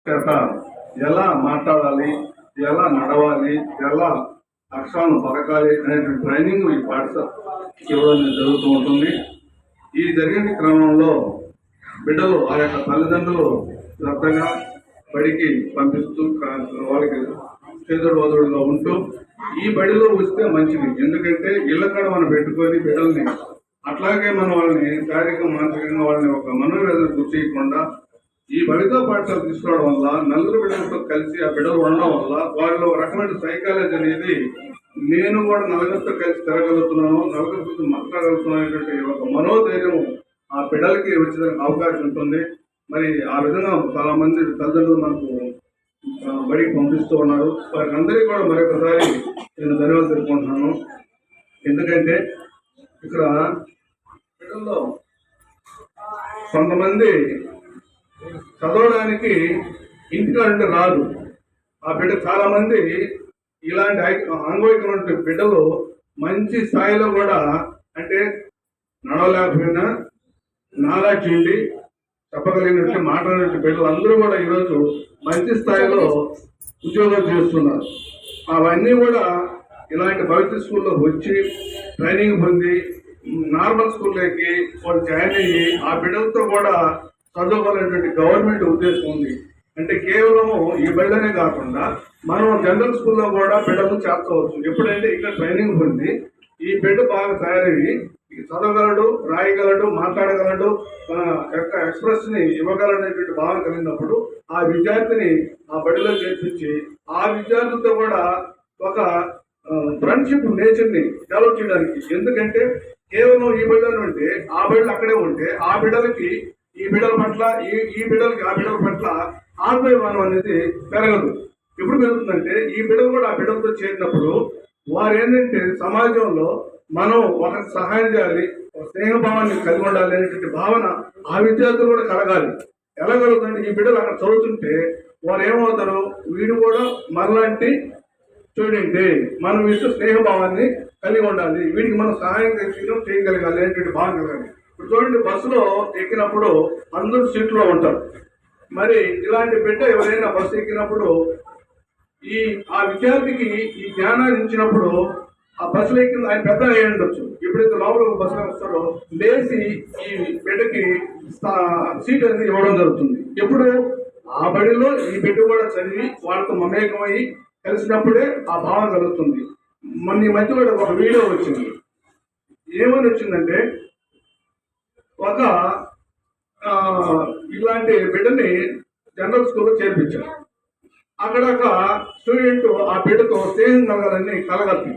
చేత ఎలా మాట్లాడాలి, ఎలా నడవాలి, ఎలా అక్షరాలను పలకాలి అనేటువంటి ట్రైనింగ్ ఈ పాఠశాల ఇవ్వడం జరుగుతూ ఉంటుంది. ఈ జరిగిన క్రమంలో బిడ్డలు ఆ యొక్క తల్లిదండ్రులు శ్రద్ధగా బడికి పంపిస్తూ వాళ్ళకి చేదుడు వదుడుగా ఉంటూ ఈ బడిలో వస్తే మంచిది. ఎందుకంటే ఇళ్ళ కాడ మనం పెట్టుకొని బిడ్డల్ని అట్లాగే మనం వాళ్ళని శారీరక మానసికంగా వాళ్ళని ఒక మనోవేదన గురి చేయకుండా ఈ బడితో పాఠశాల తీసుకోవడం వల్ల నలుగురు బిడ్డలతో కలిసి ఆ బిడ్డలు ఉండడం వల్ల వారిలో ఒక రకమైన సైకాలజీ అనేది నేను కూడా నలుగురితో కలిసి తిరగలుగుతున్నాను, నలుగురితో మాట్లాడగలుగుతున్నాను అనేటువంటి ఒక మనోధైర్యం ఆ బిడ్డలకి వచ్చేదానికి అవకాశం ఉంటుంది. మరి ఆ విధంగా చాలా మంది తల్లిదండ్రులు మనకు బడికి పంపిస్తూ ఉన్నారు. వారికి అందరికీ కూడా మరొకసారి నేను ధన్యవాదాలు తెలుపుకుంటున్నాను. ఎందుకంటే ఇక్కడ బిడ్డల్లో కొంతమంది చదవడానికి ఇంటికాడంటే రాదు. ఆ బిడ్డ చాలా మంది ఇలాంటి అంగవైకల్యం బిడ్డలు మంచి స్థాయిలో కూడా అంటే నడవలేకపోయినా నాలెడ్జ్ ఉండి చెప్పగలిగినట్టు మాట్లాడినట్టు బిడ్డలు అందరూ కూడా ఈరోజు మంచి స్థాయిలో ఉద్యోగాలు చేస్తున్నారు. అవన్నీ కూడా ఇలాంటి భవిష్యత్ స్కూల్లో వచ్చి ట్రైనింగ్ పొంది నార్మల్ స్కూల్లోకి వాళ్ళు జాయిన్ అయ్యి ఆ బిడ్డలతో కూడా చదువుకోవాలనేటువంటి గవర్నమెంట్ ఉద్దేశం ఉంది. అంటే కేవలము ఈ బడిలోనే కాకుండా మనం జనరల్ స్కూల్లో కూడా బిడ్డలు చేర్చవచ్చు. ఎప్పుడంటే ఇక్కడ ట్రైనింగ్ పొంది ఈ బిడ్డ బాగా తయారయ్యి చదవగలడు, రాయగలడు, మాట్లాడగలడు, తన యొక్క ఎక్స్ప్రెస్ ని ఇవ్వగలనేటువంటి భావన కలిగినప్పుడు ఆ విద్యార్థిని ఆ బడిలో చేర్పించి ఆ విద్యార్థులతో కూడా ఒక ఫ్రెండ్షిప్ నేచర్ ని డెవలప్ చేయడానికి. ఎందుకంటే కేవలం ఈ బిడ్డలు ఉంటే ఆ బిడ్డలు అక్కడే ఉంటే ఆ బిడ్డలకి ఈ బిడ్డల పట్ల ఈ బిడ్డలకి ఆ బిడ్డల పట్ల ఆత్మీయమానం అనేది పెరగదు. ఎప్పుడు పెరుగుతుందంటే ఈ బిడ్డలు కూడా ఆ బిడ్డలతో చేరినప్పుడు వారు ఏంటంటే సమాజంలో మనం ఒకరికి సహాయం చేయాలి, ఒక స్నేహభావాన్ని కలిగి ఉండాలి అనేటువంటి భావన ఆ విద్యార్థులు కూడా కలగాలి. ఎలా కలుగుతుందంటే ఈ బిడ్డలు అక్కడ చదువుతుంటే వారు ఏమవుతారు, వీడు కూడా మనలాంటి స్టూడెంటే, మనం వీటితో స్నేహభావాన్ని కలిగి ఉండాలి, వీడికి మనం సహాయం చేయగలగాలి అనేటువంటి భావన కలగాలి. ఇప్పుడు చూడండి, బస్సులో ఎక్కినప్పుడు అందరూ సీట్లో ఉంటారు. మరి ఇలాంటి బిడ్డ ఎవరైనా బస్సు ఎక్కినప్పుడు ఆ విద్యార్థికి ఈ జ్ఞానాన్ని ఇచ్చినప్పుడు ఆ బస్సులో ఎక్కింది ఆయన పెద్ద అయ్యి ఉండొచ్చు. ఎప్పుడైతే లోపల బస్సులో వస్తారో లేచి ఈ బిడ్డకి సీట్ అనేది ఇవ్వడం జరుగుతుంది. ఎప్పుడు ఆ బడిలో ఈ బిడ్డ కూడా చదివి వాళ్ళతో మమేకమయ్యి కలిసినప్పుడే ఆ భావన కలుగుతుంది. మొన్న ఈ మధ్య కూడా ఒక వీడియో వచ్చింది. ఏమని వచ్చిందంటే ఒక ఇలాంటి బిడ్డని జనరల్ స్కూల్లో చేర్పించారు. అక్కడ ఒక స్టూడెంట్ ఆ బిడ్డతో స్నేహం కలగలుగుతుంది.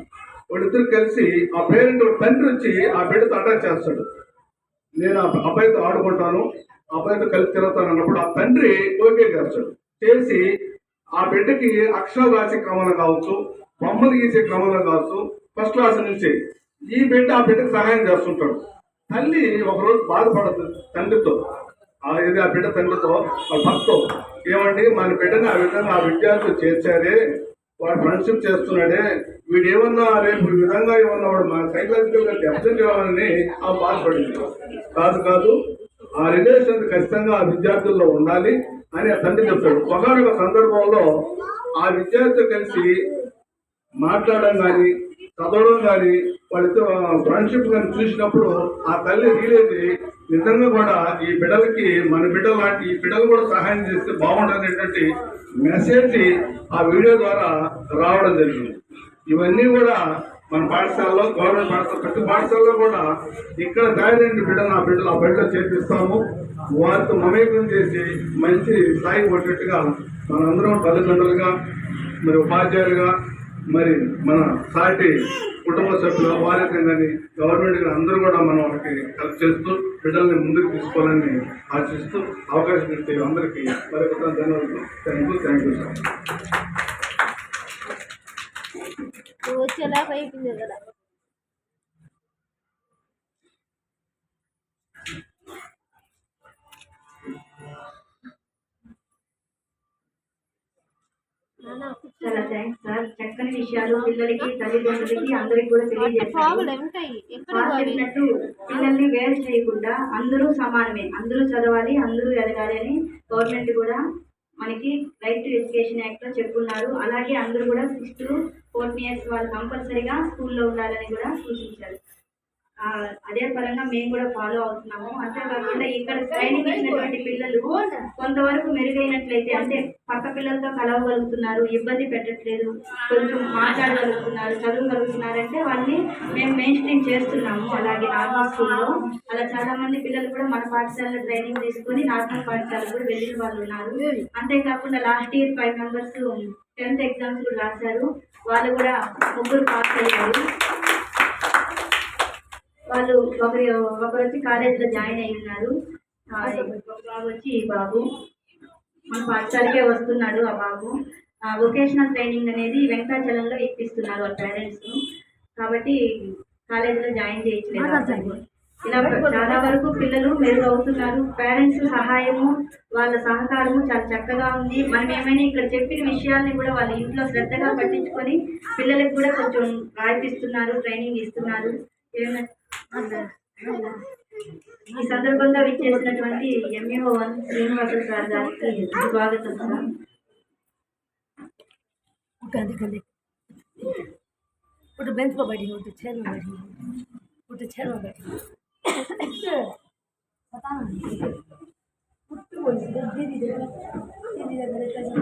వాళ్ళిద్దరు కలిసి ఆ పేరెంట్ తండ్రి వచ్చి ఆ బిడ్డతో అటాచ్ చేస్తాడు. నేను ఆ అబ్బాయితో ఆడుకుంటాను, ఆ అబ్బాయితో కలిసి తిరుగుతాను అన్నప్పుడు ఆ తండ్రి ఓకే చేస్తాడు. చేసి ఆ బిడ్డకి అక్షరాలు రాసే క్రమంలో కావచ్చు, బొమ్మలు గీసే క్రమంలో కావచ్చు, ఫస్ట్ క్లాస్ నుంచి ఈ బిడ్డ ఆ బిడ్డకు సహాయం చేస్తుంటాడు. తల్లి ఒకరోజు బాధపడుతుంది తండ్రితో, ఆ బిడ్డ తండ్రితో వాళ్ళ భర్తతో, ఏమండి మన బిడ్డని ఆ విధంగా ఆ విద్యార్థులు చేర్చారే, వాడు ఫ్రెండ్షిప్ చేస్తున్నాడే, వీడు ఏమన్నా రేపు ఈ విధంగా ఏమన్నా వాడు మా సైకలాజికల్ గా డెఫినెట్ కావాలని ఆ బాధపడింది. కాదు ఆ రిలేషన్ ఖచ్చితంగా ఆ విద్యార్థుల్లో ఉండాలి అని ఆ తండ్రి చెప్తాడు. ఒకనొక సందర్భంలో ఆ విద్యార్థులు కలిసి మాట్లాడడం కానీ చదవడం కానీ వాళ్ళతో ఫ్రెండ్షిప్ కానీ చూసినప్పుడు ఆ తల్లి రియలైజ్ నిజంగా కూడా ఈ బిడ్డలకి మన బిడ్డలు లాంటి ఈ బిడ్డలు కూడా సహాయం చేస్తే బాగుండనేటువంటి మెసేజ్ ఆ వీడియో ద్వారా రావడం జరిగింది. ఇవన్నీ కూడా మన పాఠశాలలో, గవర్నమెంట్ పాఠశాల, ప్రతి పాఠశాలలో కూడా ఇక్కడ తయారైన బిడ్డలు ఆ బడిలో చేర్పిస్తాము. వారితో మమేకం చేసి మంచి స్థాయి కొట్టేట్టుగా మనందరం తల్లిదండ్రులుగా, మరి ఉపాధ్యాయులుగా, మరి మన సాటి కుటుంబ సభ్యులు, వారికి కానీ గవర్నమెంట్ కానీ అందరూ కూడా మనం వాళ్ళకి హెల్ప్ చేస్తూ బిడ్డల్ని ముందుకు తీసుకోవాలని ఆశిస్తూ అవకాశం ఇస్తే అందరికీ మరొక ధన్యవాదాలు. Thank you sir. చాలా థ్యాంక్స్ సార్. చక్కని విషయాలు పిల్లలకి, తల్లిదండ్రులకి అందరికి కూడా తెలియజేస్తారు. చెప్పినట్టు పిల్లల్ని వేరు చేయకుండా అందరూ సమానమే, అందరూ చదవాలి, అందరూ ఎదగాలి అని గవర్నమెంట్ కూడా మనకి రైట్ టు ఎడ్యుకేషన్ యాక్ట్ లో చెప్పున్నారు. అలాగే అందరూ కూడా 6 to 14 years వాళ్ళు కంపల్సరీగా స్కూల్లో ఉండాలని కూడా సూచించారు. అదే పరంగా మేము కూడా ఫాలో అవుతున్నాము. అంతేకాకుండా ఇక్కడ ట్రైనింగ్ ఇచ్చినటువంటి పిల్లలు కొంతవరకు మెరుగైనట్లయితే, అంటే పక్క పిల్లలతో కలవగలుగుతున్నారు, ఇబ్బంది పెట్టట్లేదు, కొంచెం మాట్లాడగలుగుతున్నారు, చదవగలుగుతున్నారంటే వాళ్ళని మేము మెయిన్ స్ట్రీమ్ చేస్తున్నాము. అలాగే నార్మల్ స్కూల్లో అలా చాలా మంది పిల్లలు కూడా మన పాఠశాలలో ట్రైనింగ్ తీసుకొని నార్మల్ పాఠశాలకు కూడా వెళ్ళిన వాళ్ళు ఉన్నారు. అంతేకాకుండా last year 5 members 10th exams కూడా రాశారు. వాళ్ళు కూడా 3 పాస్ అయ్యారు. వాళ్ళు ఒకరు వచ్చి కాలేజీలో జాయిన్ అయి ఉన్నారు. ఒక బాబు వచ్చి ఈ బాబు మన పాఠశాలకే వస్తున్నాడు. ఆ బాబు వొకేషనల్ ట్రైనింగ్ అనేది వెంకటాచలంలో ఇప్పిస్తున్నారు వాళ్ళ పేరెంట్స్. కాబట్టి కాలేజీలో జాయిన్ చేయించలేదు. ఇలా చాలా వరకు పిల్లలు మెరుగు అవుతున్నారు. పేరెంట్స్ సహాయము, వాళ్ళ సహకారము చాలా చక్కగా ఉంది. మనం ఏమైనా ఇక్కడ చెప్పిన విషయాల్ని కూడా వాళ్ళ ఇంట్లో శ్రద్ధగా పట్టించుకొని పిల్లలకు కూడా కొంచెం రాయిపిస్తున్నారు, ట్రైనింగ్ ఇస్తున్నారు. ఈ సందర్భంగా విచ్చేసినటువంటి MAO1 శ్రీనివాస సార్ గారికి స్వాగతం సార్. उठ बेंच पर बैठी हो तो चेयर में बैठी हो, उठ चेयर में बैठी हो, पता नहीं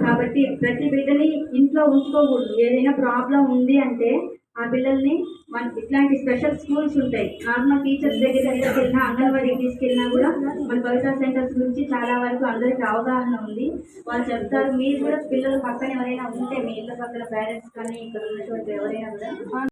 కాబట్టి ప్రతి బిడ్డని ఇంట్లో ఉంచుకోకూడదు. ఏదైనా ప్రాబ్లం ఉంది అంటే ఆ పిల్లల్ని మన ఇట్లాంటి స్పెషల్ స్కూల్స్ ఉంటాయి. నార్మల్ టీచర్స్ దగ్గర తీసుకెళ్ళినా, అంగన్వాడీకి తీసుకెళ్ళినా కూడా మన కవితా సెంటర్స్ గురించి చాలా వరకు అందరికీ అవగాహన ఉంది. వాళ్ళు చెప్తారు. మీరు కూడా పిల్లలు పక్కన ఎవరైనా ఉంటే, మీ ఇళ్ళ పక్కన పేరెంట్స్ కానీ ఇక్కడ ఉన్నటువంటి ఎవరైనా కూడా